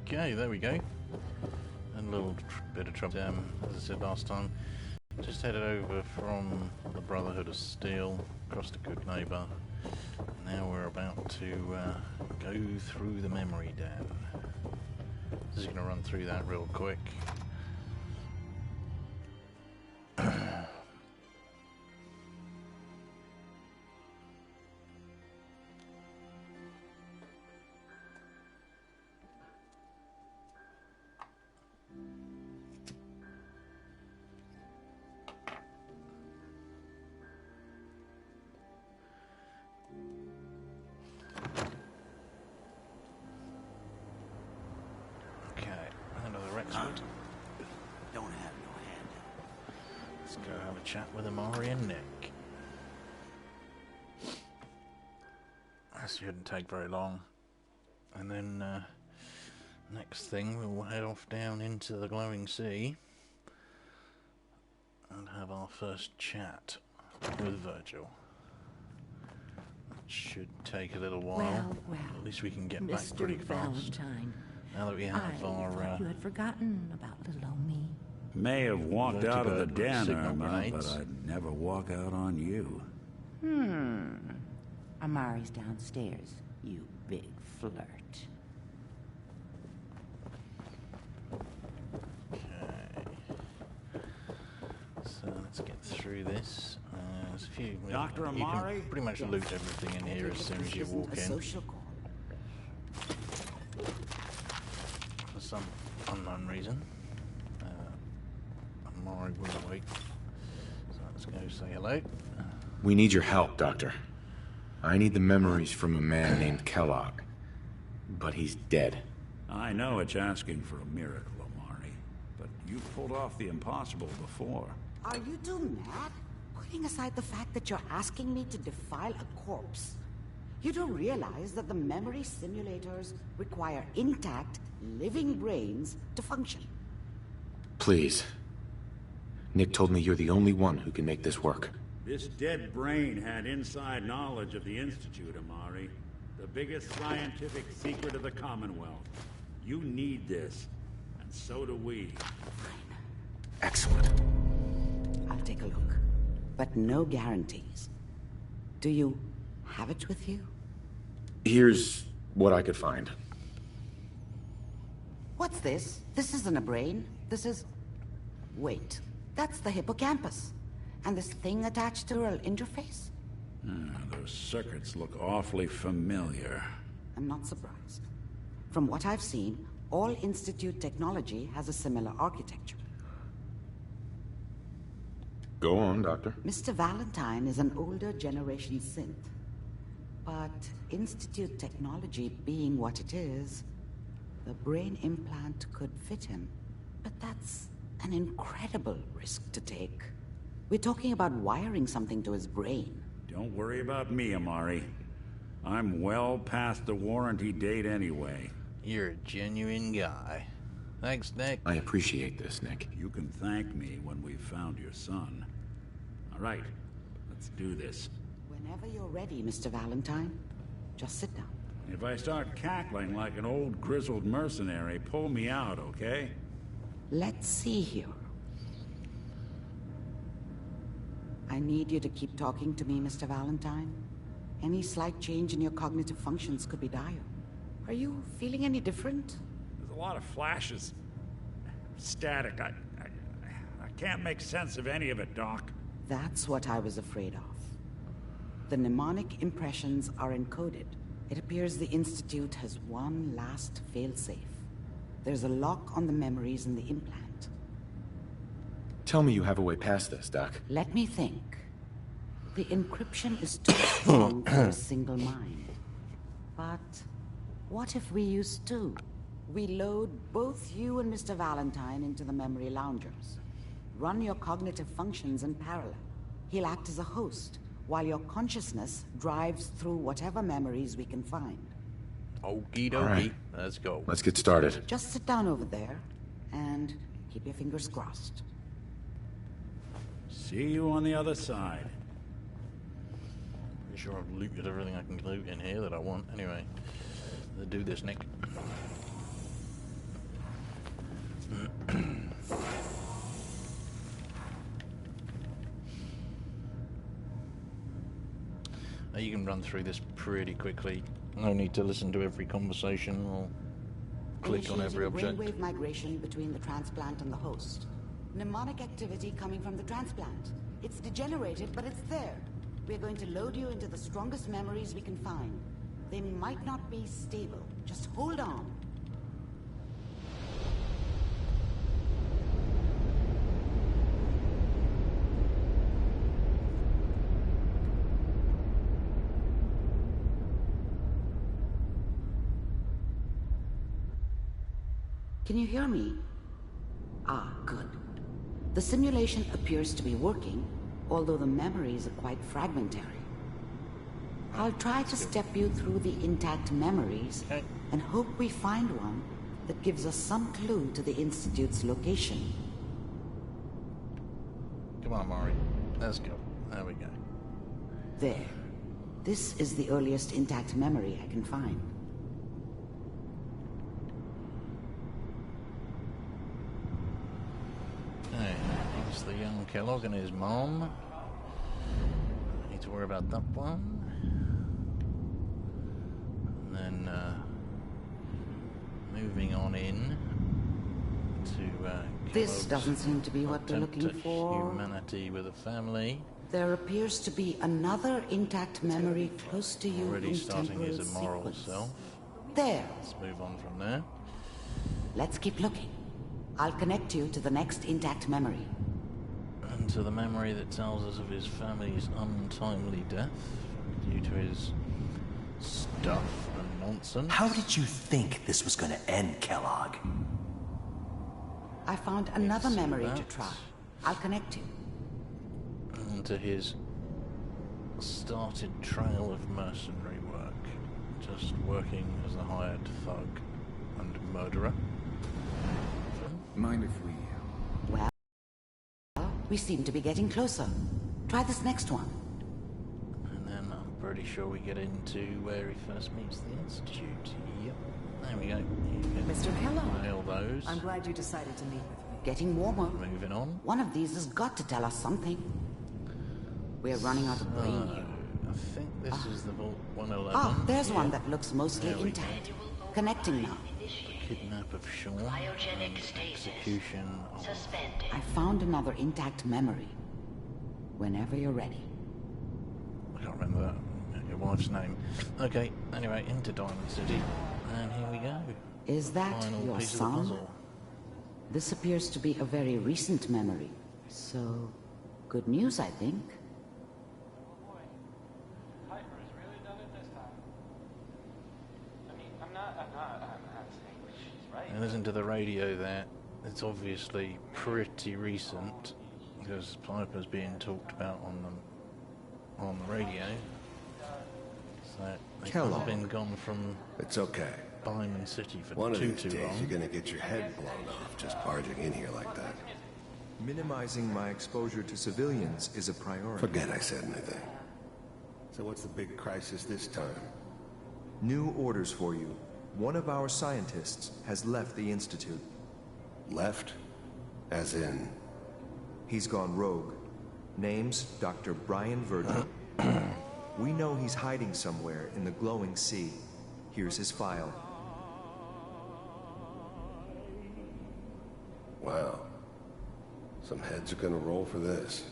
Okay, there we go. And a little bit of trouble. As I said last time, just headed over from the Brotherhood of Steel, across the Good Neighbour. Now we're about to go through the memory dam. Just going to run through that real quick. Chat with Amari and Nick. That shouldn't take very long. And then next thing we'll head off down into the glowing sea and have our first chat with Virgil. That should take a little while. Well, at least we can get Mr. back pretty fast. Valentine, Now that we have I thought you had forgotten about little old me. May have walked out of the den, Irma, grenades. but I'd never walk out on you. Amari's downstairs, you big flirt. Okay. So let's get through this. There's a few. Dr. You Amari? can pretty much loot everything in here as soon as you walk in. Social call. For some unknown reason. Amari will wait. So let's go say hello. We need your help, Doctor. I need the memories from a man named Kellogg. But he's dead. I know it's asking for a miracle, Amari, but you've pulled off the impossible before. Are you two mad? Putting aside the fact that you're asking me to defile a corpse, you don't realize that the memory simulators require intact, living brains to function. Please. Nick told me you're the only one who can make this work. This dead brain had inside knowledge of the Institute, Amari. The biggest scientific secret of the Commonwealth. You need this, and so do we. Excellent. I'll take a look, but no guarantees. Do you have it with you? Here's what I could find. What's this? This isn't a brain. This is... Wait. That's the hippocampus. And this thing attached to her interface? Those circuits look awfully familiar. I'm not surprised. From what I've seen, all Institute technology has a similar architecture. Go on, Doctor. Mr. Valentine is an older generation synth. But Institute technology being what it is, the brain implant could fit him. But that's an incredible risk to take. We're talking about wiring something to his brain. Don't worry about me, Amari. I'm well past the warranty date anyway. You're a genuine guy. Thanks, Nick. I appreciate this, Nick. You can thank me when we've found your son. All right, let's do this. Whenever you're ready, Mr. Valentine, just sit down. If I start cackling like an old grizzled mercenary, pull me out, okay? Let's see here. I need you to keep talking to me, Mr. Valentine. Any slight change in your cognitive functions could be dire. Are you feeling any different? There's a lot of flashes. Static. I can't make sense of any of it, Doc. That's what I was afraid of. The mnemonic impressions are encoded. It appears the Institute has one last failsafe. There's a lock on the memories in the implant. Tell me you have a way past this, Doc. Let me think. The encryption is too strong for a single mind. But what if we use two? We load both you and Mr. Valentine into the memory loungers. Run your cognitive functions in parallel. He'll act as a host, while your consciousness drives through whatever memories we can find. Okie dokie. All right. Let's go. Let's get started. Just sit down over there, and keep your fingers crossed. See you on the other side. Pretty sure I've looted everything I can loot in here that I want. Anyway, let's do this, Nick. run through this pretty quickly. No need to listen to every conversation or click on every object. Brainwave migration between the transplant and the host. Mnemonic activity coming from the transplant. It's degenerated, but it's there. We're going to load you into the strongest memories we can find. They might not be stable. Just hold on. Can you hear me? Ah, good. The simulation appears to be working, although the memories are quite fragmentary. I'll try to step you through the intact memories and hope we find one that gives us some clue to the Institute's location. Come on, Mari. Let's go. There we go. There. This is the earliest intact memory I can find. Okay, there's the young Kellogg and his mom. Need to worry about that one. And then moving on in to This doesn't seem to be what we're looking for. Humanity with a family. There appears to be another intact memory close to you Already in starting temporal his immoral sequence. self. There. Let's move on from there. Let's keep looking. I'll connect you to the next intact memory. And to the memory that tells us of his family's untimely death due to his stuff and nonsense. How did you think this was going to end, Kellogg? I found another see memory to that. try. I'll connect you. And to his started trail of mercenary work. Just working as a hired thug and murderer. Mind if we... Well, we seem to be getting closer. Try this next one. And then I'm pretty sure we get into where he first meets the Institute. Yep. There we go. You can Mr. Kellogg, nail those. I'm glad you decided to meet with me. Getting warmer. Moving on. One of these has got to tell us something. We're running out of brain here. I think this is the Vault 111. Ah, there's Yeah. one that looks mostly There we go. intact. Connecting now. Kidnap of Sean. Cryogenic and stasis. execution of... Suspended. I found another intact memory. Whenever you're ready. I can't remember your wife's name. Okay, anyway, into Diamond City. And here we go. Is that Final your piece of the son? puzzle. This appears to be a very recent memory. So, good news, I think. Piper's really done it this time. I mean, I'm not saying she's right. And listen to the radio there. It's obviously pretty recent because Piper's being talked about on the radio. So they can't have been gone from It's okay. Diamond City for One of too these days, long. you're gonna get your head blown off just barging in here like that. Minimizing my exposure to civilians is a priority. Forget I said anything. So what's the big crisis this time? New orders for you. One of our scientists has left the Institute. Left? As in... He's gone rogue. Name's Dr. Brian Virgil. We know he's hiding somewhere in the glowing sea. Here's his file. Wow. Some heads are gonna roll for this.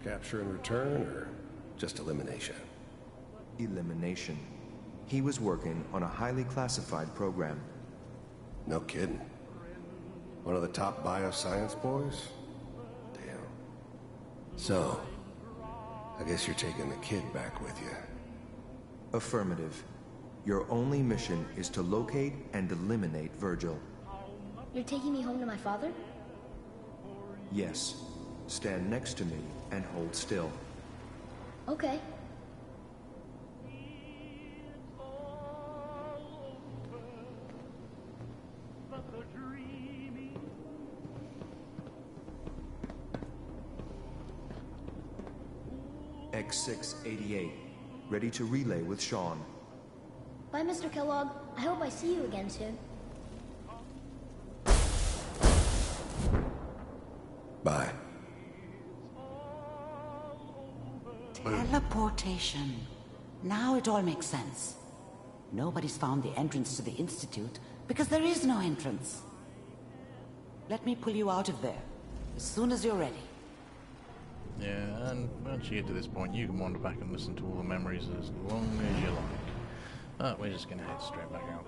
Capture and return, or just elimination? Elimination. He was working on a highly classified program. No kidding. One of the top bioscience boys? Damn. So, I guess you're taking the kid back with you. Affirmative. Your only mission is to locate and eliminate Virgil. You're taking me home to my father? Yes. Stand next to me and hold still. Okay. X688. Ready to relay with Sean. Bye, Mr. Kellogg. I hope I see you again soon. Bye. Teleportation. Now it all makes sense. Nobody's found the entrance to the Institute because there is no entrance. Let me pull you out of there as soon as you're ready. Yeah, and once you get to this point, you can wander back and listen to all the memories as long as you like. But we're just gonna head straight back out.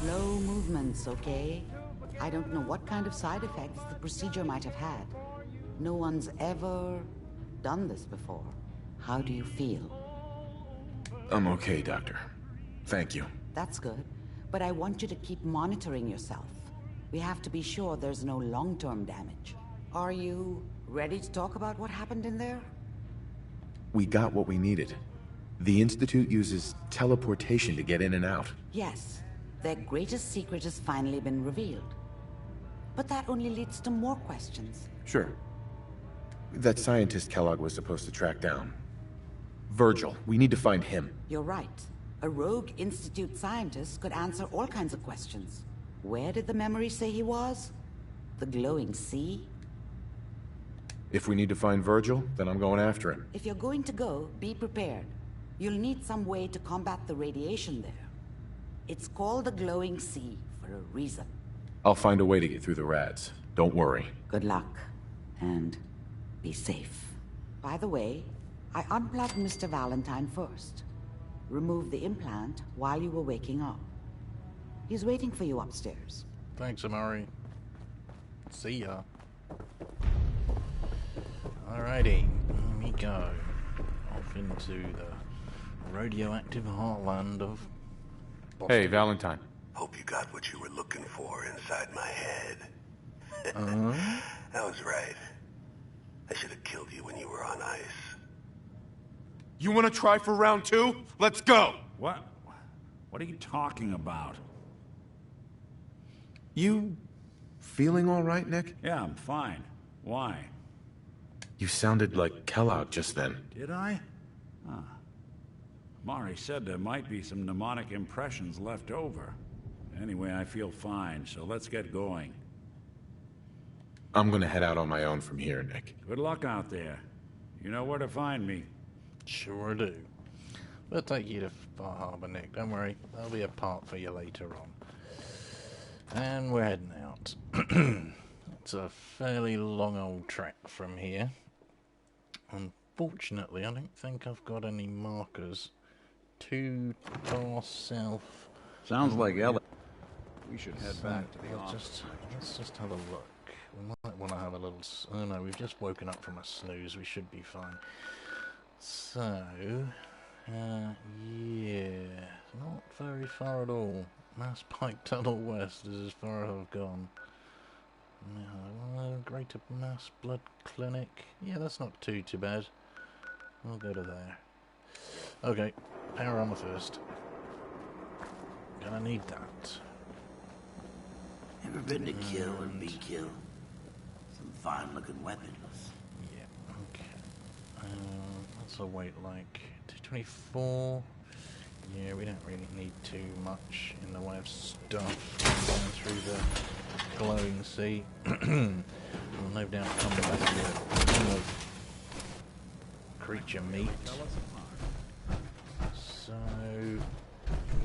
Slow movements, okay? I don't know what kind of side effects the procedure might have had. No one's ever done this before. How do you feel? I'm okay, Doctor. Thank you. That's good, but I want you to keep monitoring yourself. We have to be sure there's no long-term damage. Are you ready to talk about what happened in there? We got what we needed. The Institute uses teleportation to get in and out. Yes, their greatest secret has finally been revealed. But that only leads to more questions. Sure. That scientist Kellogg was supposed to track down. Virgil, we need to find him. You're right. A rogue Institute scientist could answer all kinds of questions. Where did the memory say he was? The glowing sea? If we need to find Virgil, then I'm going after him. If you're going to go, be prepared. You'll need some way to combat the radiation there. It's called the glowing sea for a reason. I'll find a way to get through the rads. Don't worry. Good luck, and be safe. By the way, I unplugged Mr. Valentine first. Removed the implant while you were waking up. He's waiting for you upstairs. Thanks, Amari. See ya. Alrighty, here we go. Off into the radioactive heartland of Boston. Hey, Valentine. Hope you got what you were looking for inside my head. Uh-huh. I was right. I should have killed you when you were on ice. You want to try for round 2? Let's go! What? What are you talking about? You feeling all right, Nick? Yeah, I'm fine. Why? You sounded like Kellogg just then. Did I? Huh. Mari said there might be some mnemonic impressions left over. Anyway, I feel fine, so let's get going. I'm gonna head out on my own from here, Nick. Good luck out there. You know where to find me. Sure do. We'll take you to Far Harbor, Nick. Don't worry. There'll be a part for you later on. And we're heading out. It's a fairly long old trek from here. Unfortunately, I don't think I've got any markers too far south. Sounds like Ellie. We should head back to the Let's office. just have a look. We might want to have a little... Oh no, we've just woken up from a snooze. We should be fine. So... yeah... Not very far at all. Mass Pike Tunnel West is as far as I've gone. Greater Mass Blood Clinic. Yeah, that's not too bad. We'll go to there. Okay, power armor first. Gonna need that. Ever been to kill and be killed? Some fine-looking weapons. Yeah, okay. What's our weight like? 224. Yeah, we don't really need too much in the way of stuff going through the glowing sea. We'll no doubt come back to a ton of creature meat. So,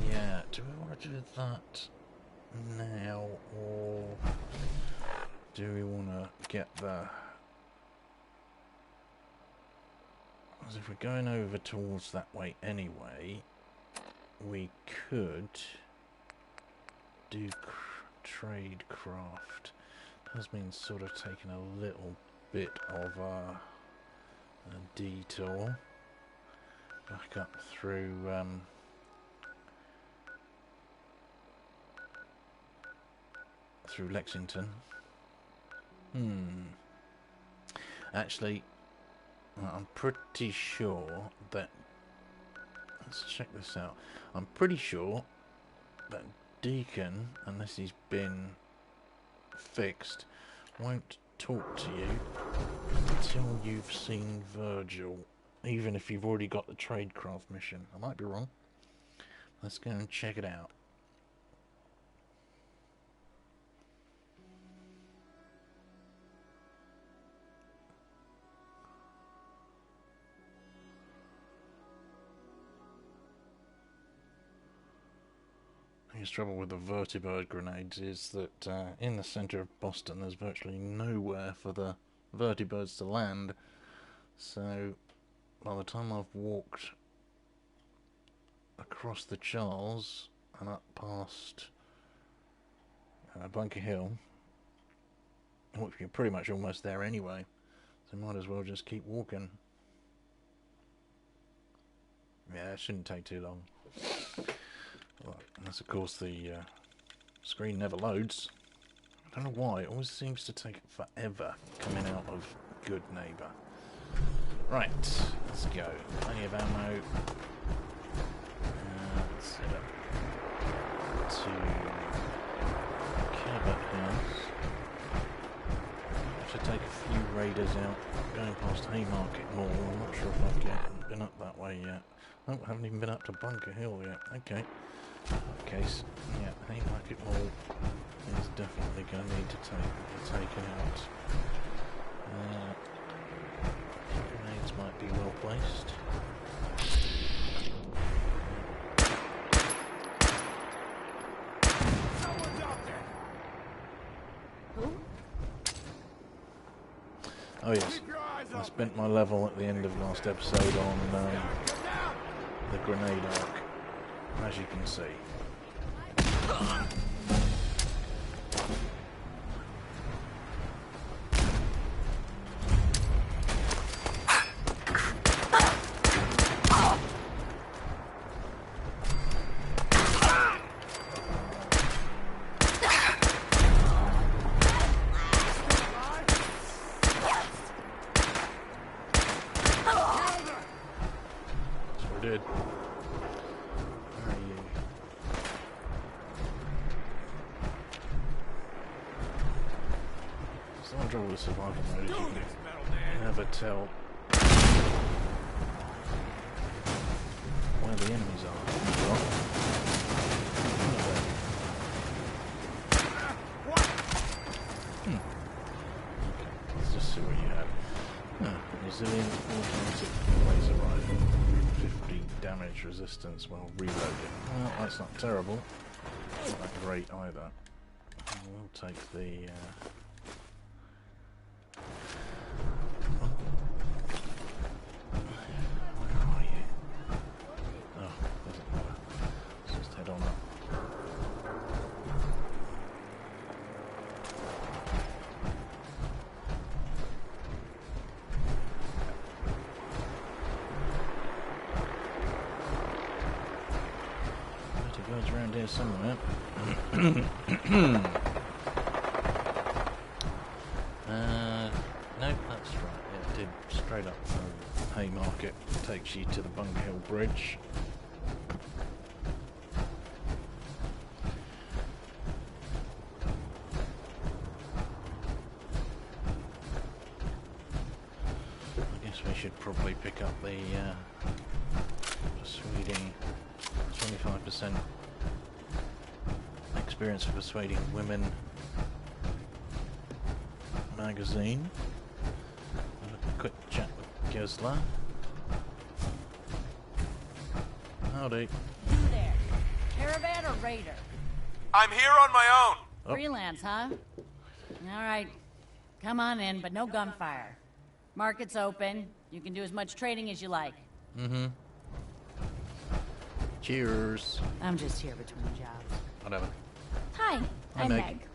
yeah, do we want to do that now, or do we want to get the... Because if we're going over towards that way anyway, we could do trade craft. Has been sort of taking a little bit of a detour back up through through Lexington. Actually, I'm pretty sure that... Let's check this out. I'm pretty sure that Deacon, unless he's been fixed, won't talk to you until you've seen Virgil. even if you've already got the tradecraft mission. I might be wrong. Let's go and check it out. The biggest trouble with the vertibird grenades is that in the centre of Boston there's virtually nowhere for the vertibirds to land. So by the time I've walked across the Charles and up past Bunker Hill, which you're pretty much almost there anyway, so might as well just keep walking. Yeah, it shouldn't take too long. Well, unless of course the screen never loads. I don't know why, it always seems to take forever coming out of Good Neighbor. Right, let's go. Plenty of ammo. Let's head up to Cabot House. I have to take a few raiders out. Going past Haymarket Mall. I'm not sure if I've been up that way yet. Oh, I haven't even been up to Bunker Hill yet. Okay. In that case, yeah, Haymarket Mall is definitely going to need to be taken out. Grenades might be well placed. Oh yes, I spent my level at the end of last episode on the grenade arc, as you can see. Survival mode, you can never tell where the enemies are. Okay, let's just see what you had. Resilient automatic laser rifle, 50 damage resistance while reloading. Well, that's not terrible. Not that great either. We'll take the around here somewhere. No, that's right. It did straight up from Haymarket. Takes you to the Bunker Hill Bridge. I guess we should probably pick up the persuading 25% experience for persuading women magazine. A quick chat with Gisla. Howdy. You there, caravan or raider? I'm here on my own. Oh. Freelance, huh? All right, come on in, but no gunfire. Market's open. You can do as much trading as you like. Mm-hmm. Cheers. I'm just here between jobs. Whatever. Hi, I'm Meg.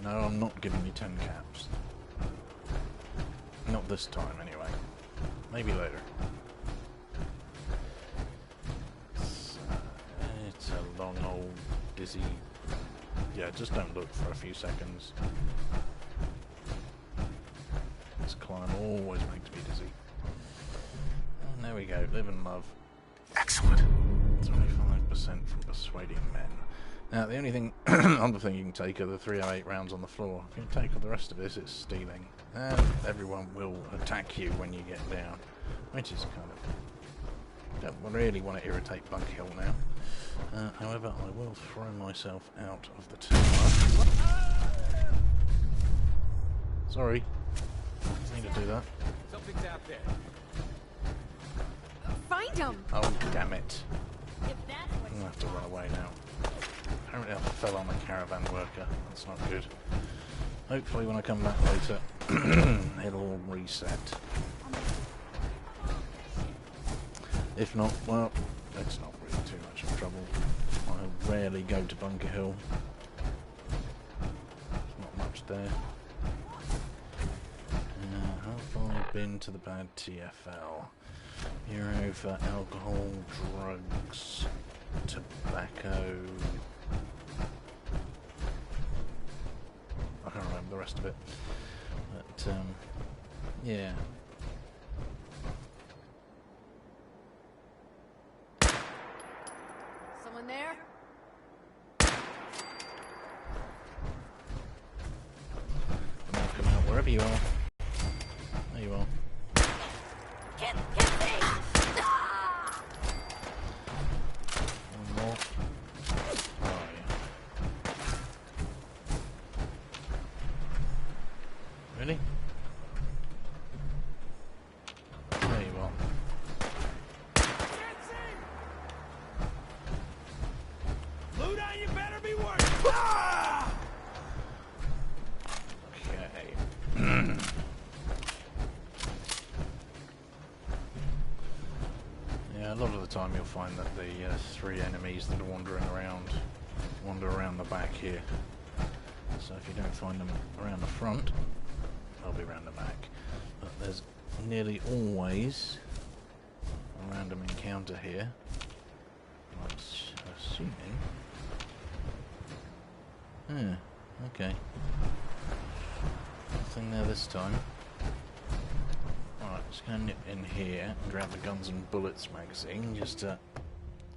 No, I'm not giving you 10 caps. Not this time, anyway. Maybe later. It's a long, old, dizzy... Yeah, just don't look for a few seconds. This climb always makes me dizzy. And there we go, live and love. Excellent. 25% from persuading men. Now, the only thing, other thing you can take are the 308 rounds on the floor. If you take all the rest of this, it's stealing. And everyone will attack you when you get down. which is kind of... don't really want to irritate Bunker Hill now. However, I will throw myself out of the tower. Sorry. Didn't mean to do that. Something's out there. Find him! Oh, damn it. I'm gonna have to run away now. Apparently I fell on a caravan worker. That's not good. Hopefully when I come back later, it'll all reset. If not, well, it's not really too much of trouble. I rarely go to Bunker Hill. There's not much there. How far have I been to the bad TFL? Euro for alcohol, drugs, tobacco. I can't remember the rest of it. But, yeah. Someone there? Come out wherever you are. There you are. Hit me! One more. Oh, yeah. Really? There you are. Luda, you better be working. Ah! Okay. Yeah, a lot of the time you'll find that the three enemies that are wander around the back here. So if you don't find them around the front, they'll be around the back. But there's nearly always a random encounter here. I'm assuming. Okay. Nothing there this time. Alright, just going to nip in here and grab the Guns and Bullets magazine just to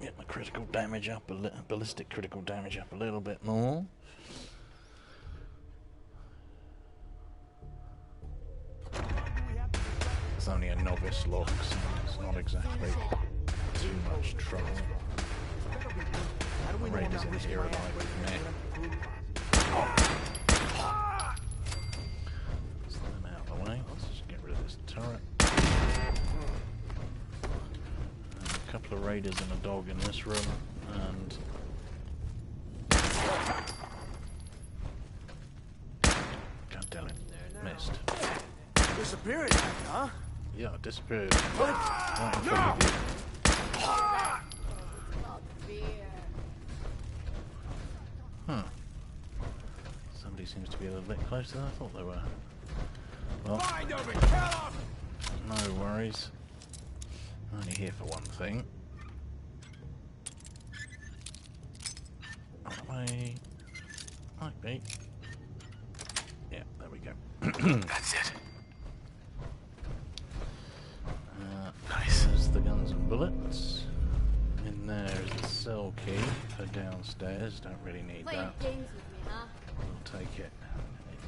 get my critical damage up, ballistic critical damage up a little bit more. It's only a novice lock, so it's not exactly too much trouble. The raiders in here are like meh. Let's let them out of the way. Let's just get rid of this turret. And a couple of raiders and a dog in this room, and God damn it, missed. Disappearing, huh? Yeah, it disappeared. Right in front of you. Huh. Somebody seems to be a little bit closer than I thought they were. Well, no worries. Only here for one thing. That way. Might be. Yeah, there we go. That's it. Nice. There's the Guns and Bullets. In there is the cell key for downstairs. Don't really need that. Games with me, huh? We'll take it.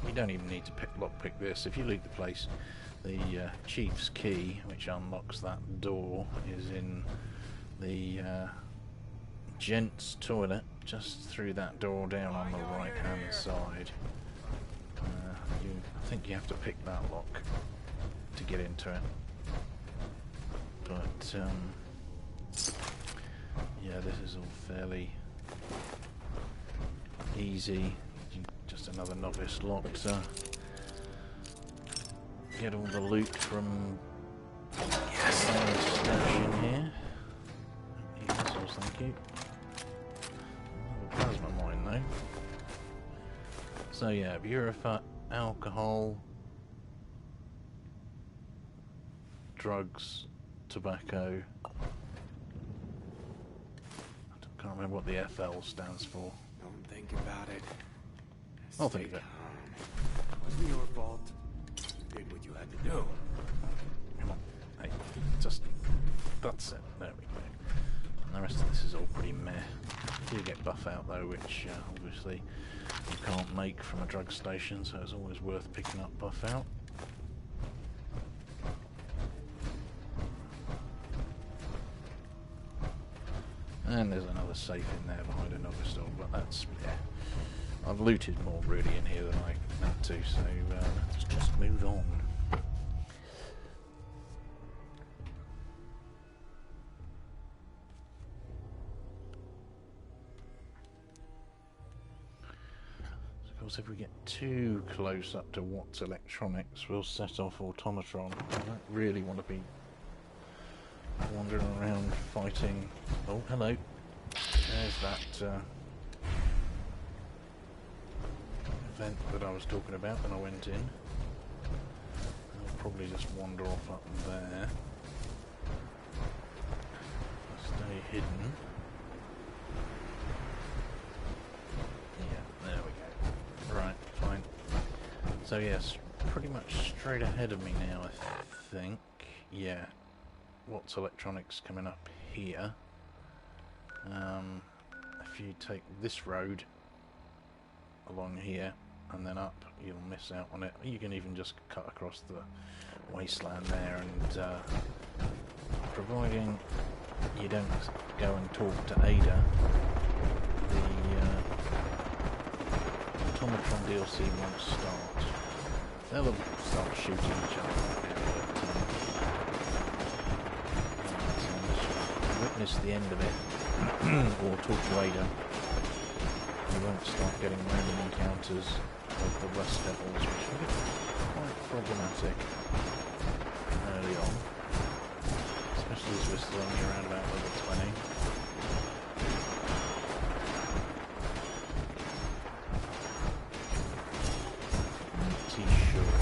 You don't even need to lockpick this. If you leave the place, the chief's key, which unlocks that door, is in the gents' toilet, just through that door down on the right-hand side. I think you have to pick that lock to get into it. But yeah, this is all fairly easy. Just another novice lock to get all the loot from stash in here. Missiles, thank you. The plasma mine though. So yeah, Bureau alcohol, drugs, tobacco. I can't remember what the FL stands for. Don't think about it. I'll think of it. It wasn't your fault. You did what you had to do. Come on. Hey, just... that's it. There we go. And the rest of this is all pretty meh. You get buff out though, which obviously you can't make from a drug station, so it's always worth picking up buff out. And there's another safe in there behind another store, but that's, yeah. I've looted more really in here than I meant to, so let's just move on. Of course, if we get too close up to what's electronics, we'll set off automatron. I don't really want to be wandering around fighting. Oh, hello. There's that event that I was talking about when I went in. I'll probably just wander off up there. Stay hidden. Yeah, there we go. Right, fine. So yes, pretty much straight ahead of me now, I think. Yeah. What's electronics coming up here? If you take this road along here and then up, you'll miss out on it. You can even just cut across the wasteland there, and providing you don't go and talk to Ada, the automatron DLC won't start. They'll start shooting each other right now, but witness the end of it, or talk to Ada, you won't start getting random encounters of the Rust Devils, which will be quite problematic early on, especially as we're still only around about level 20. Pretty sure.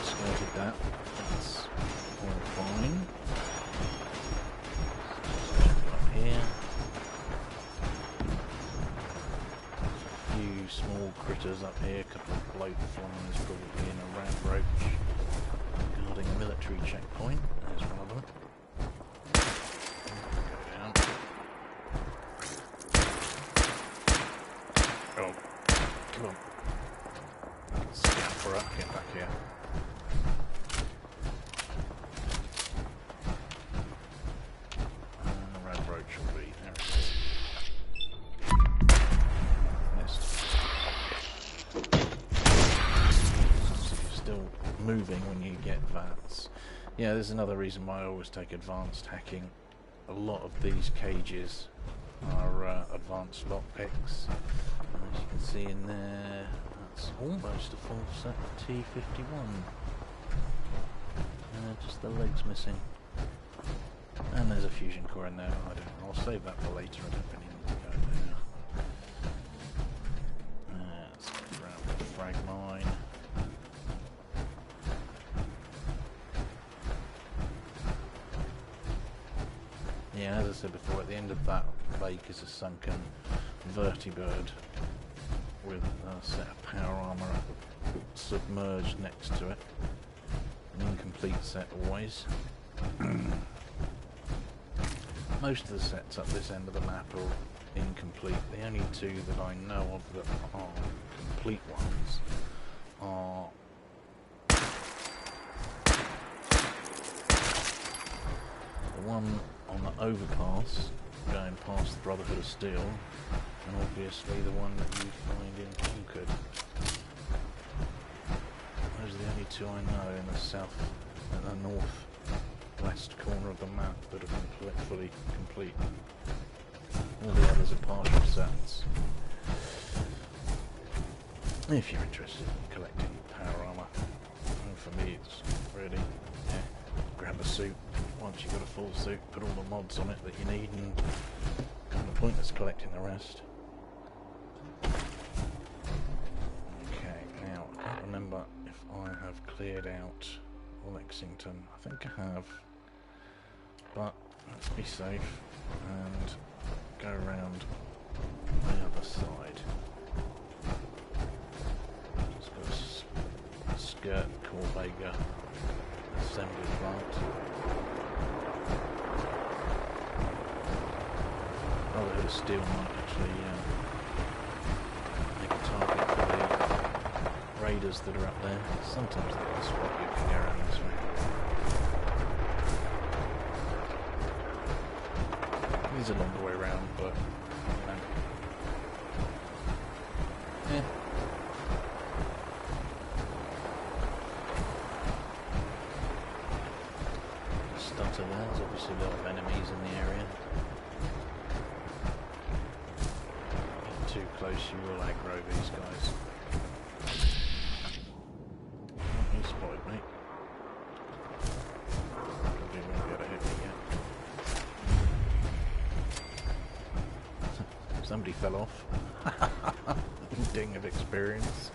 Skirted that. That's all fine. Up here. A few small critters up here. A couple of blowflies probably in a rat roach guarding a military checkpoint. There's one of them. Go down. Oh, come on. Scamper up, get back here. Red roach will be there. Missed. So you're still moving when you get VATS. Yeah, there's another reason why I always take advanced hacking. A lot of these cages are advanced lockpicks. As you can see in there, that's almost a full set of T51. Just the legs missing. And there's a fusion core in there. I'll save that for later. I don't really need to go there. Let's grab the frag mine. Yeah, as I said before, at the end of that lake is a sunken vertibird with a set of power armor submerged next to it. An incomplete set always. Most of the sets up this end of the map are incomplete. The only two that I know of that are complete ones are the one on the overpass going past the Brotherhood of Steel, and obviously the one that you find in Concord. Those are the only two I know in the south and the north-west corner of the map that are fully complete. All the others are partial sets. If you're interested in collecting power armor, and for me it's really, yeah, grab a suit. Once you've got a full suit, put all the mods on it that you need, and kind of pointless collecting the rest. Okay, now I can't remember if I have cleared out Lexington. I think I have, but let's be safe and go around the other side. Just got to skirt Corvega assembly plant. Brotherhood of Steel might actually make a target for the raiders that are up there. Sometimes they can spot you if you go around this way. It is a long way around, but you know. Yeah. Stutter there. There's obviously a lot of enemies in the area. Get too close, you will aggro these guys. He spotted me. Probably won't be able to hit me yet. Somebody fell off. Ding of experience.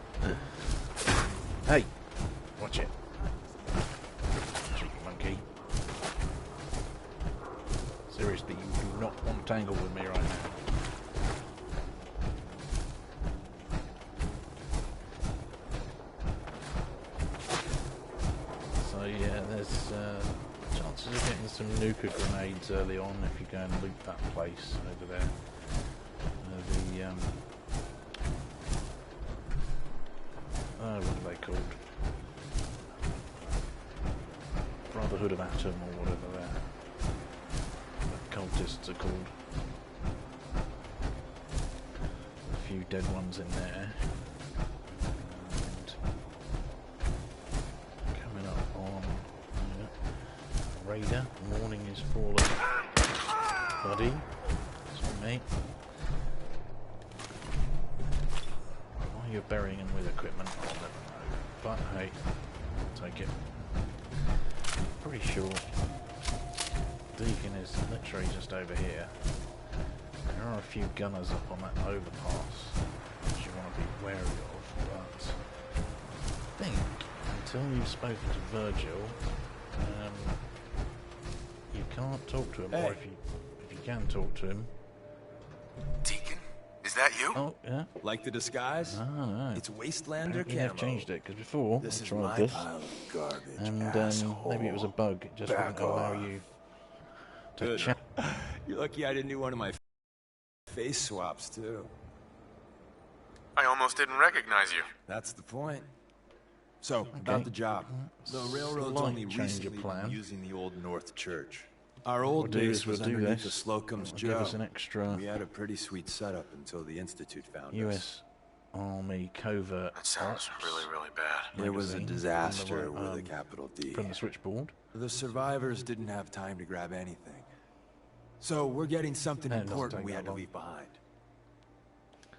Hey, watch it. Cheeky monkey. Seriously, you do not want to tangle with me right now. So yeah, there's chances of getting some nuka grenades early on if you go and loot that place over there. What are they called? Brotherhood of Atom or whatever the cultists are called. A few dead ones in there. And coming up on Raider. Morning is falling. Buddy. It's on me. You're burying him with equipment, I'll never know. But hey, I'll take it. Pretty sure Deacon is literally just over here. There are a few gunners up on that overpass which you want to be wary of, but I think until you've spoken to Virgil, you can't talk to him, or if you can talk to him. Deacon? Is that you? Oh, yeah. Like the disguise? Oh, no. It's Wastelander You have camo. changed it, because before This I is tried my this, pile of garbage, and maybe it was a bug, it just wouldn't allow you to chat. You're lucky I didn't do one of my face swaps, too. I almost didn't recognize you. That's the point. So, about the job. The railroad's Slight only change recently of plan. been using the Old North Church. Our old We'll do base is was we'll do underneath this. the Slocum's We'll give Joe. us an extra We had a pretty sweet setup until the Institute found us. US Army covert. That sounds really, really bad. It was a magazine disaster from the, with a capital D. From the switchboard. The survivors didn't have time to grab anything. So we're getting something That doesn't important take we that had to long. leave behind.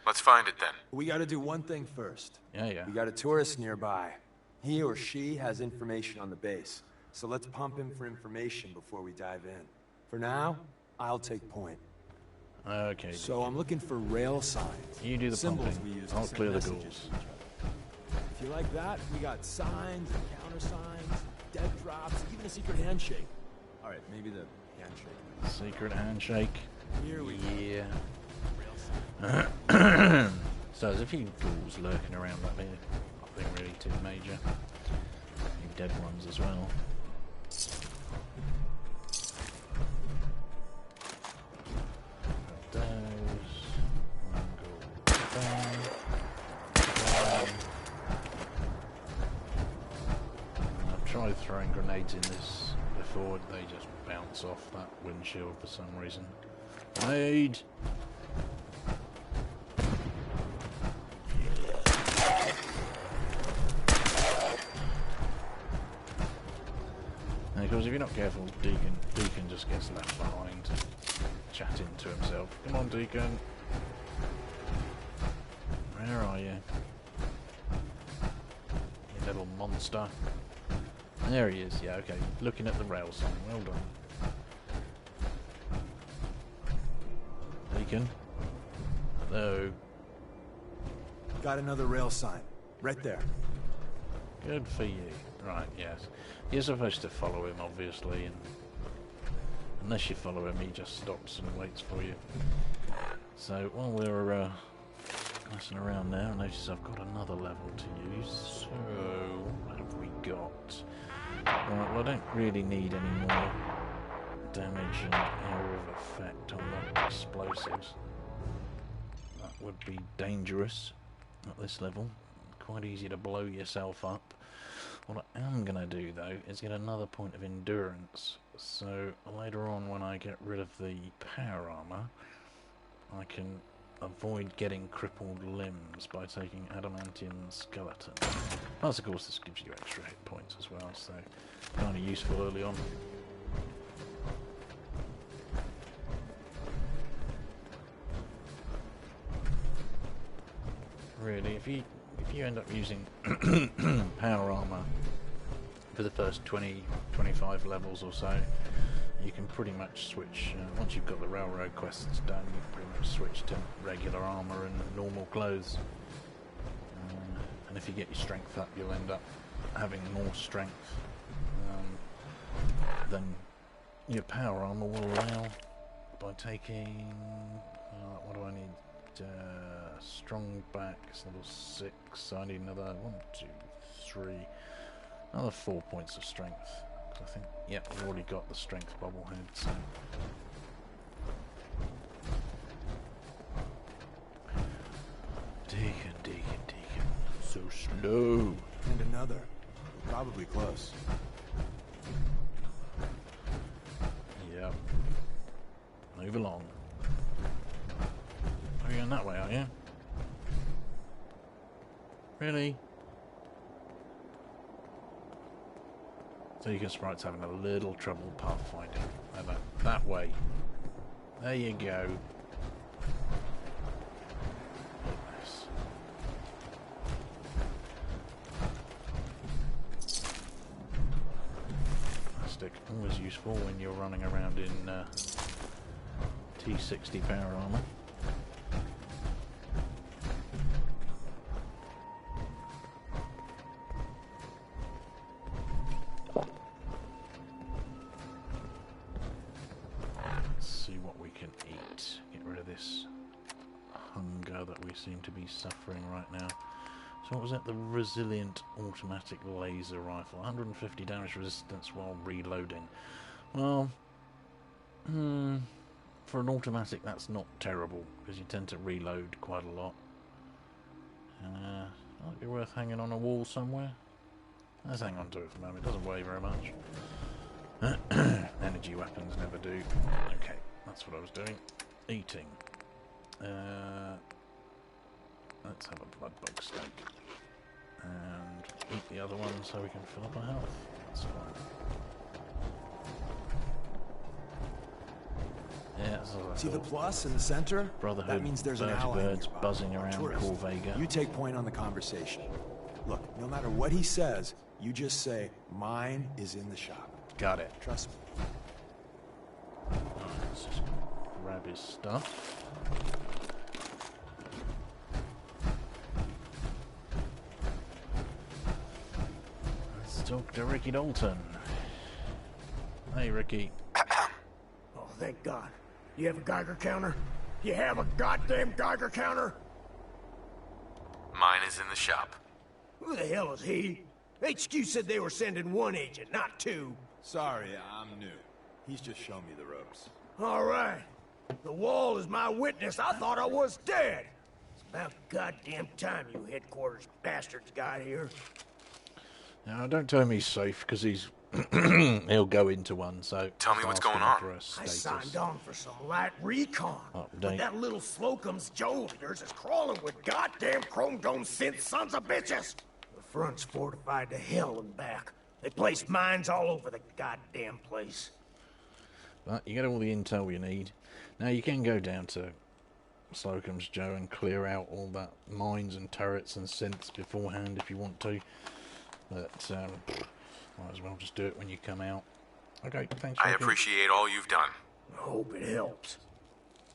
Let's find it then. We gotta do one thing first. Yeah. We got a tourist nearby. He or she has information on the base. So let's pump him for information before we dive in. For now, I'll take point. Okay. So I'm looking for rail signs. You do the symbols pumping. we use I'll to send clear the messages ghouls. to each other. If you like that, we got signs and countersigns, dead drops, even a secret handshake. All right, maybe the handshake. Secret handshake. Here we Yeah. So there's a few ghouls lurking around up here. Nothing really too major. A few dead ones as well. Got those. One ghoul there. I've tried throwing grenades in this before, they just bounce off that windshield for some reason. Grenade! And of course, if you're not careful, Deacon just gets left behind, chatting to himself. Come on, Deacon. Where are you? You little monster. There he is. Yeah, okay. Looking at the rail sign. Well done. Deacon. Hello. Got another rail sign. Right there. Good for you. Right, yes. You're supposed to follow him, obviously, and unless you follow him, he just stops and waits for you. So, while we're messing around now, notice I've got another level to use. So, what have we got? Right, well, I don't really need any more damage and area of effect on the explosives. That would be dangerous at this level. quite easy to blow yourself up. What I am going to do, though, is get another point of endurance. So later on, when I get rid of the power armor, I can avoid getting crippled limbs by taking adamantium skeleton. Plus, of course, this gives you extra hit points as well, so kind of useful early on. Really, if you end up using power armor for the first 20-25 levels or so, you can pretty much switch, once you've got the railroad quests done, you can pretty much switch to regular armor and normal clothes. And if you get your strength up, you'll end up having more strength than your power armor will allow by taking, what do I need? Strong back, it's level 6, so I need another 1, 2, 3, another 4 points of strength. I think, yep, I've already got the strength bobblehead, so. Deacon, so slow. And another. Probably close. Yep. Move along. Are you going that way, are you? Really? So you can Sprite's having a little trouble pathfinding. That way. There you go. Goodness. Plastic, always useful when you're running around in T60 power armor. Seem to be suffering right now. So what was that? The resilient automatic laser rifle, 150 damage resistance while reloading. Well, for an automatic that's not terrible because you tend to reload quite a lot. Might be worth hanging on a wall somewhere. Let's hang on to it for a moment. It doesn't weigh very much. Energy weapons never do. Okay, that's what I was doing. Eating. Let's have a blood bug steak and eat the other one so we can fill up our health. That's fine. Yeah, see the plus in the center? Brotherhood, that means there's an ally birds nearby. buzzing around Corvega. You take point on the conversation. Look, no matter what he says, you just say, mine is in the shop. Got it. Trust me. Alright, let's just grab his stuff. Talk to Ricky Dalton. Hey, Ricky. Oh, thank God. You have a Geiger counter? You have a goddamn Geiger counter? Mine is in the shop. Who the hell is he? HQ said they were sending one agent, not two. Sorry, I'm new. He's just showing me the ropes. All right. The wall is my witness. I thought I was dead. It's about goddamn time you headquarters bastards got here. Now, don't tell him he's safe, because he's he'll go into one, so... Tell me what's going on. I signed on for some light recon. But that little Slocum's Joe leaders is crawling with goddamn chrome dome synth sons of bitches. The front's fortified to hell and back. They placed mines all over the goddamn place. But you get all the intel you need. Now, you can go down to Slocum's Joe and clear out all that mines and turrets and synths beforehand if you want to. But, might as well just do it when you come out. Okay, thanks. I appreciate all you've done. I hope it helps.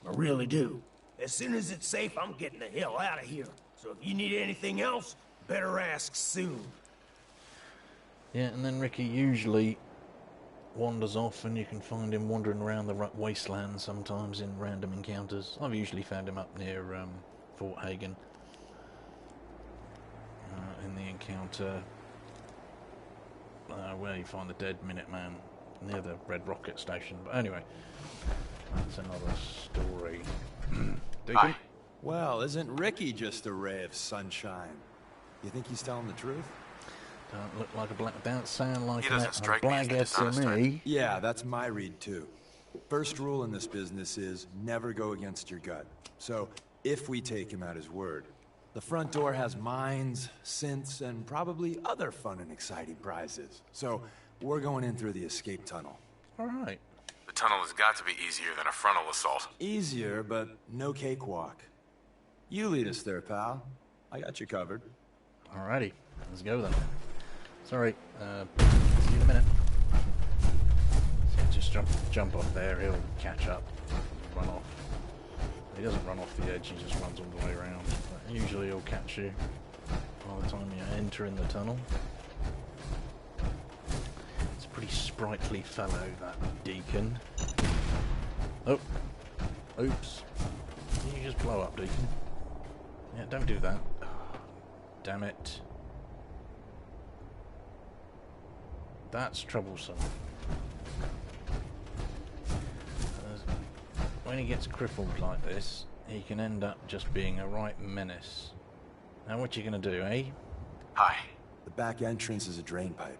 I really do. As soon as it's safe, I'm getting the hell out of here. So if you need anything else, better ask soon. Yeah, and then Ricky usually wanders off and you can find him wandering around the wasteland sometimes in random encounters. I've usually found him up near Fort Hagen in the encounter where you find the dead Minuteman near the Red Rocket Station. But anyway, that's another story. Hi. Well, isn't Ricky just a ray of sunshine? You think he's telling the truth? Don't look like a black... Don't sound like He doesn't a strike me as the blackguard to dishonest type. me. Yeah, that's my read too. First rule in this business is never go against your gut. So, if we take him at his word, the front door has mines, synths, and probably other fun and exciting prizes. So, we're going in through the escape tunnel. All right. The tunnel has got to be easier than a frontal assault. Easier, but no cakewalk. You lead us there, pal. I got you covered. Alrighty, let's go then. Sorry, see you in a minute. So just jump off there, he'll catch up, run off. He doesn't run off the edge, he just runs all the way around. But usually he'll catch you by the time you enter in the tunnel. It's a pretty sprightly fellow, that Deacon. Oh, oops. Can you just blow up, Deacon? Yeah, don't do that. Oh, damn it. That's troublesome. When he gets crippled like this, he can end up just being a right menace. Now what you gonna do, eh? Hi. The back entrance is a drain pipe.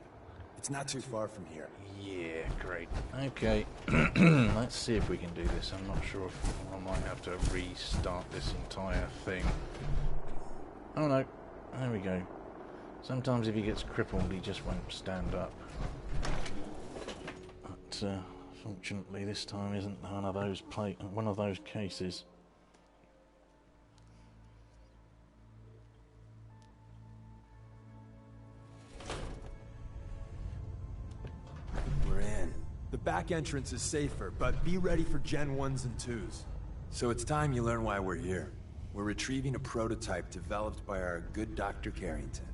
It's not too far from here. Yeah, great. Okay, let's see if we can do this. I'm not sure if I might have to restart this entire thing. Oh no, there we go. Sometimes if he gets crippled, he just won't stand up. But fortunately, this time isn't one of those cases. We're in. The back entrance is safer, but be ready for Gen 1s and 2s. So it's time you learn why we're here. We're retrieving a prototype developed by our good Dr. Carrington.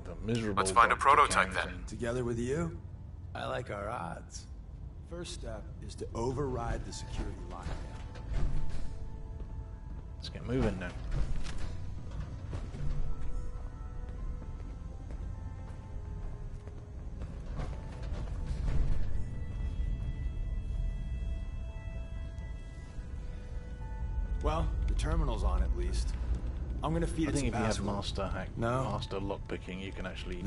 The miserable Let's find a Dr. prototype Carrington. Together with you, I like our odds. First step is to override the security lockdown. Let's get moving now. Well, the terminal's on at least. I'm gonna feed I it think some if you have password. master lockpicking, you can actually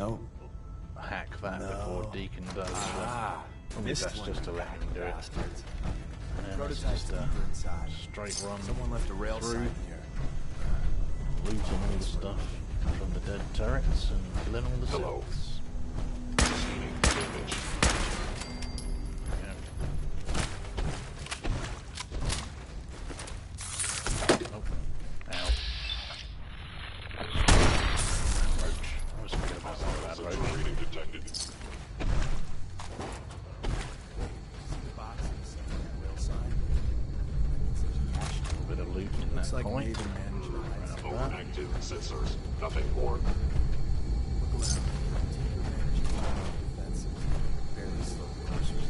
hack that before Deacon does. Probably missed best one, just to let him do it. bastards. And then it's Prototype's just deeper inside. straight run Someone left a rail through, sign here. looting all the stuff from the dead turrets and killing all the synths. Looks like Nathan managed to hide some of that. Active sensors, nothing more. Look around. Fairly slow closures.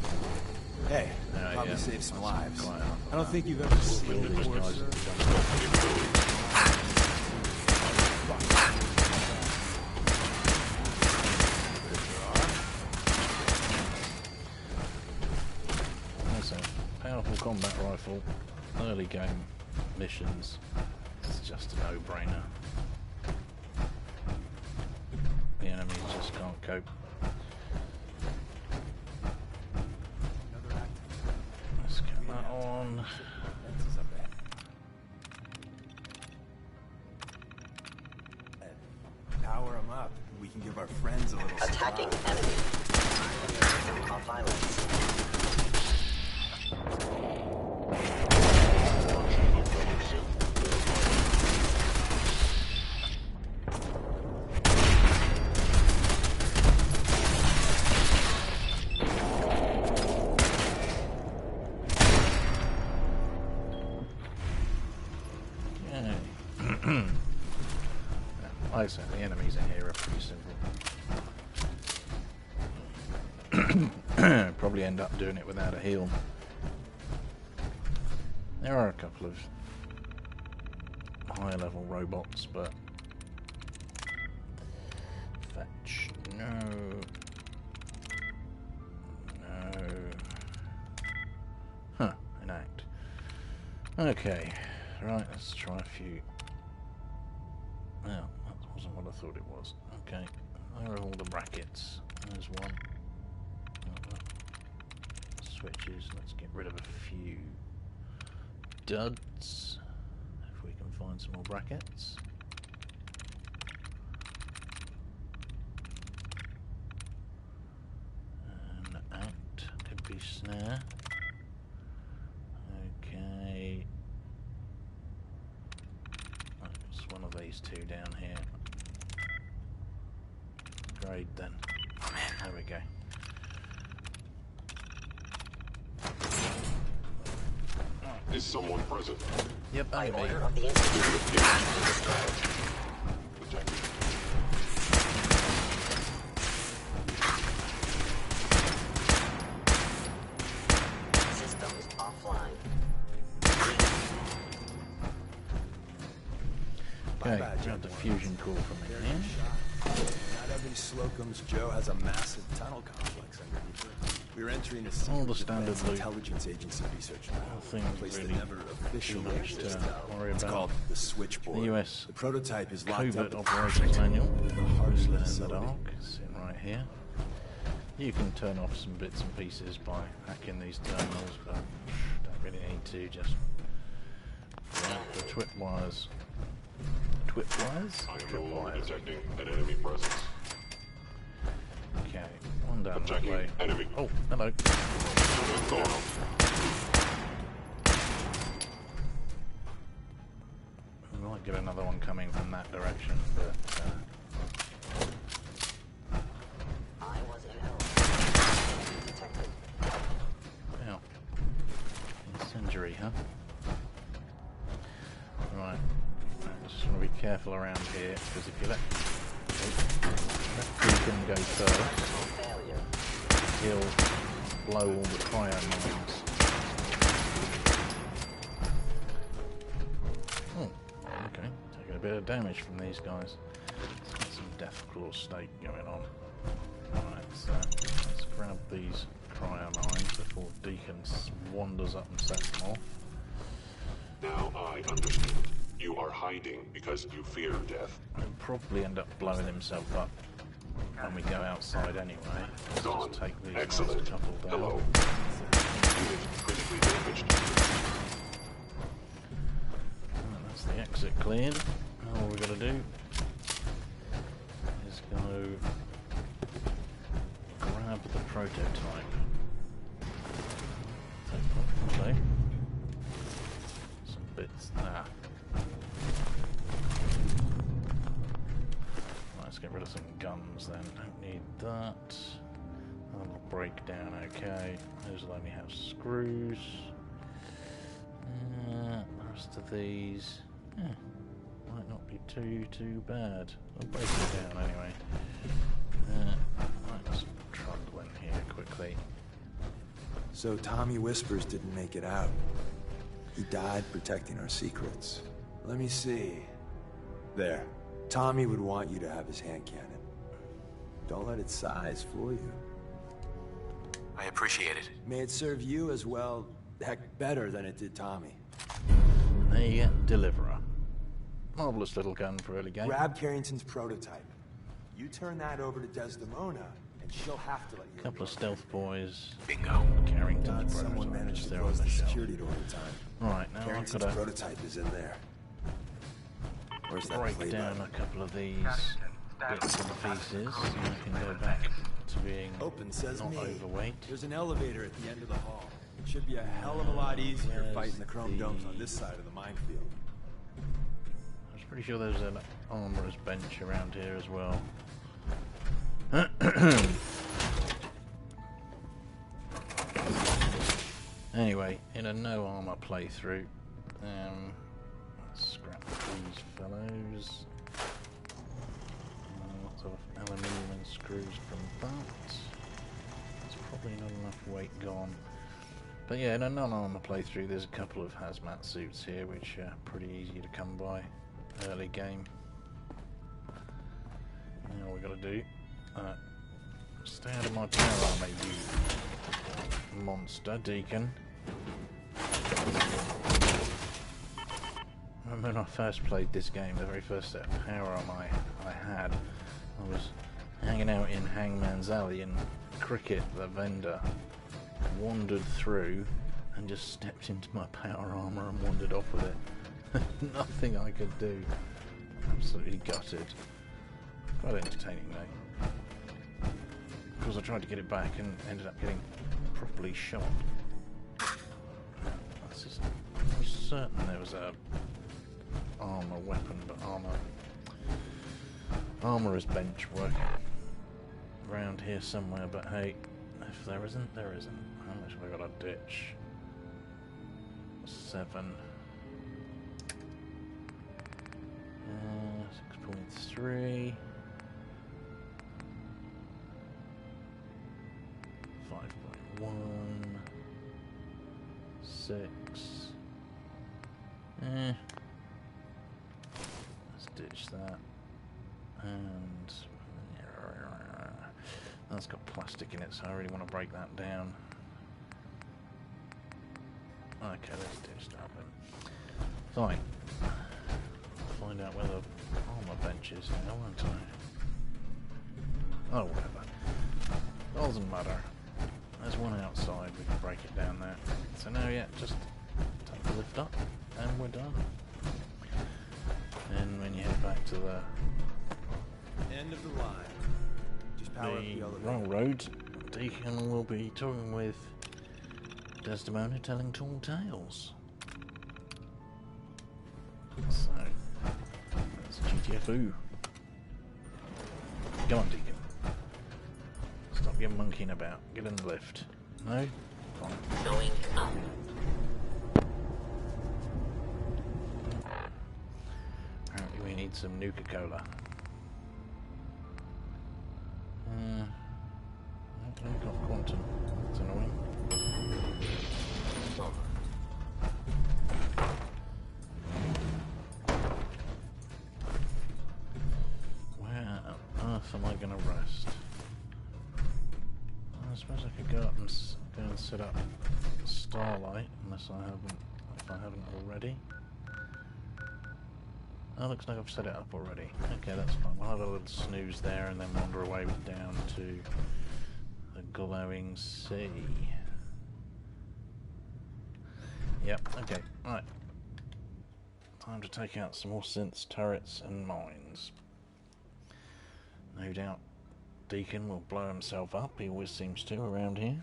Hey, probably saved some lives. I don't think you've ever seen these before, guys sir. That's a powerful combat rifle. Early game missions. It's just a no-brainer. The enemies just can't cope. Let's get that on. Power them up. We can give our friends a little Attacking enemy. Recall violence. Like I said, the enemies in here are pretty simple. Probably end up doing it without a heal. There are a couple of higher level robots, but fetch, no. Huh, enact. Okay, right, let's try a few. Well, that wasn't I thought it was. Okay, there are all the brackets. There's one. Switches. Let's get rid of a few duds. If we can find some more brackets. Out could be snare. Okay. It's one of these two down here. Great then. There we go. Is someone present? Yep, By I'm order of the Institute. Systems offline. Okay, got the fusion core from in here. Not every Slocum's Joe has a massive tunnel complex underneath it. We're entering a all the standard loot. intelligence agency research now. Things Place really that never officially much to existed. worry It's about. called the Switchboard. The US The prototype is locked Covert up Operations Manual. in the heart of the In the facility. dark, sitting right here. You can turn off some bits and pieces by hacking these terminals, but don't really need to. Just the twit wires. Twit wires? I am no longer detecting an enemy presence. Okay, one down that Checking way. enemy. Oh, hello. Down. We might get another one coming from that direction, but I was in error. Detected. well, incendiary, huh? Right, just want to be careful around here because if you let Deacon go first, he'll blow all the cryo mines. Oh, okay. Taking a bit of damage from these guys. Let's get some Deathclaw state going on. Alright, so let's grab these cryo mines before Deacon wanders up and sets them off. Now I understand. You are hiding because you fear death. He'll probably end up blowing himself up when we go outside anyway. Let's just take these last couple down. Hello. Unit critically damaged. That's the exit cleared. Now all we've got to do is go grab the prototype. Okay. Some bits. Let's get rid of some guns then. Don't need that. That'll break down okay. Those will only have screws. The rest of these might not be too bad. I'll break it down anyway. Let's trundle in here quickly. So Tommy Whispers didn't make it out. He died protecting our secrets. Let me see. There. Tommy would want you to have his hand cannon. Don't let its size fool you. I appreciate it. May it serve you as well, heck, better than it did Tommy. There you get Deliverer. Marvelous little gun for early game. Grab Carrington's prototype. You turn that over to Desdemona, and she'll have to let you. Couple of stealth boys. Bingo. Carrington's Someone managed to there close on the shelf. security door in time. Right, now I've Carrington's got to prototype is in there. Where's that break play down button? a couple of these bits and pieces, and I can go back to being Open, says not me. overweight. There's an elevator at the end of the hall. It should be a hell of a lot easier fighting the chrome domes on this side of the minefield. I was pretty sure there's an armorer's bench around here as well. Anyway, in a no armor playthrough, let's scrap these fellows. Lots of aluminium and screws from that. There's probably not enough weight gone. But yeah, in a non-armor playthrough, there's a couple of hazmat suits here, which are pretty easy to come by early game. Now all we got to do, stay out of my power armor, you monster, Deacon. when I first played this game, the very first set of power arm I had, I was hanging out in Hangman's Alley, and Cricket, the vendor, wandered through and just stepped into my power armor and wandered off with it. Nothing I could do. Absolutely gutted. Quite entertaining though. Of course I tried to get it back and ended up getting properly shot. I'm certain there was a armor weapon, but armor is bench work around here somewhere, but hey, if there isn't, there isn't. How much have I got to ditch? 7. 6.3. 5.1. 6. Let's ditch that. And that's got plastic in it, so I really want to break that down. Okay, let's ditch that then. Fine. Find out where the armor bench is now, won't I? Oh, whatever. Doesn't matter. There's one outside, we can break it down there. So now, yeah, just take the lift up, and we're done. And when you head back to the end of the line, just power up the elevator. Wrong road, Deacon will be talking with Desdemona, telling tall tales. So, that's GTFO. Come on, Deacon. Stop your monkeying about. Get in the lift. No? Fine. Going up. Apparently we need some Nuka-Cola. I've got quantum. That's annoying. Where on earth am I going to rest? I suppose I could go up and go and set up Starlight, unless if I haven't already. Oh, looks like I've set it up already. Okay, that's fine. We'll have a little snooze there and then wander away down to the glowing sea. Yep, okay, right. Time to take out some more synths, turrets and mines. No doubt Deacon will blow himself up, he always seems to around here.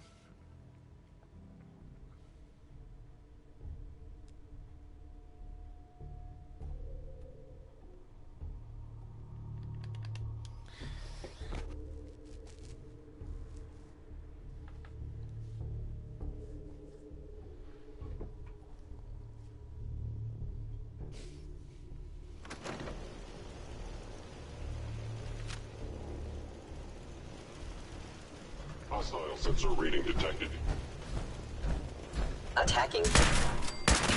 Hostile sensor reading detected. Attacking.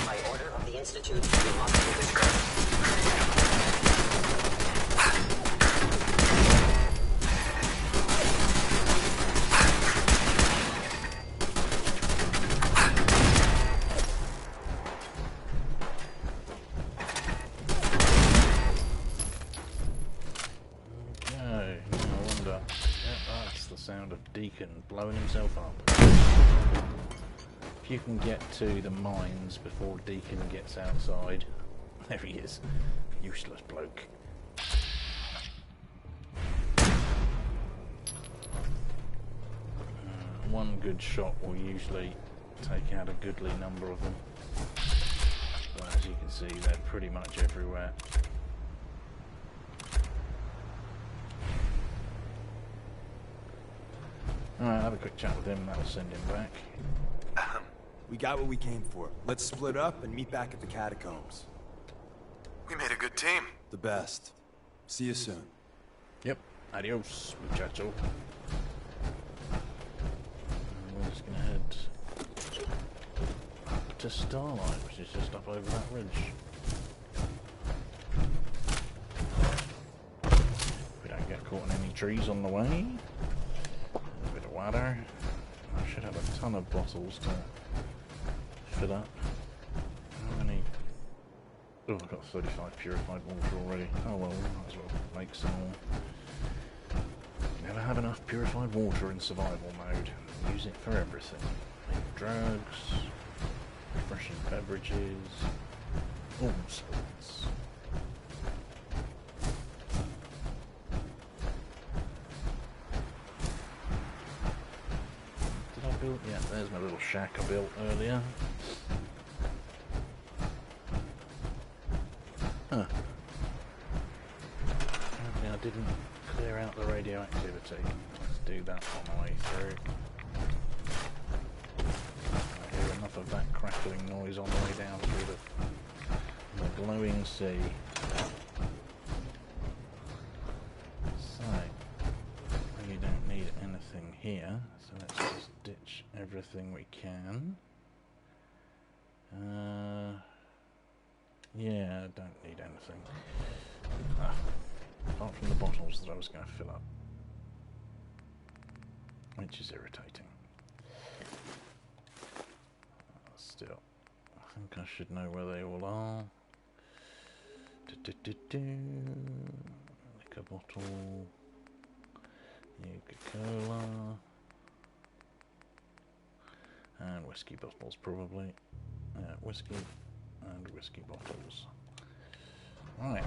By order of the Institute, you must be destroyed. Sound of Deacon blowing himself up. If you can get to the mines before Deacon gets outside. There he is. Useless bloke. One good shot will usually take out a goodly number of them. But as you can see, they're pretty much everywhere. Alright, have a quick chat with him, that'll send him back. We got what we came for. Let's split up and meet back at the catacombs. We made a good team. The best. See you soon. Yep. Adios, muchacho. We're just gonna head up to Starlight, which is just up over that ridge. If we don't get caught in any trees on the way. Water. I should have a ton of bottles to fill up. How many Oh, I've got 35 purified water already. Oh well, might as well make some more. Never have enough purified water in survival mode. Use it for everything. Make drugs, refreshing beverages, all sorts. Did I build? Yeah, there's my little shack I built earlier. Huh. Apparently I didn't clear out the radioactivity. Let's do that on the way through. I hear enough of that crackling noise on the way down through the glowing sea. So, you don't need anything here, so let's just ditch everything we can. Yeah, I don't need anything. Apart from the bottles that I was going to fill up. Which is irritating. Still, I think I should know where they all are. Liquor bottle. Coca-Cola. And whiskey bottles, probably. Whiskey and whiskey bottles. Right.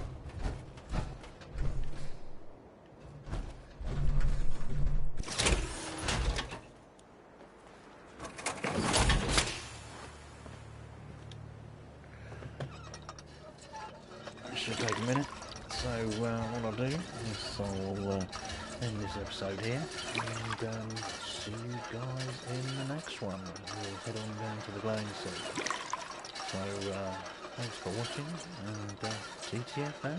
It should take a minute. So what I'll do is I'll end this episode here and see you guys in the next one. We'll head on down to the glowing sea. So thanks for watching and GTFO.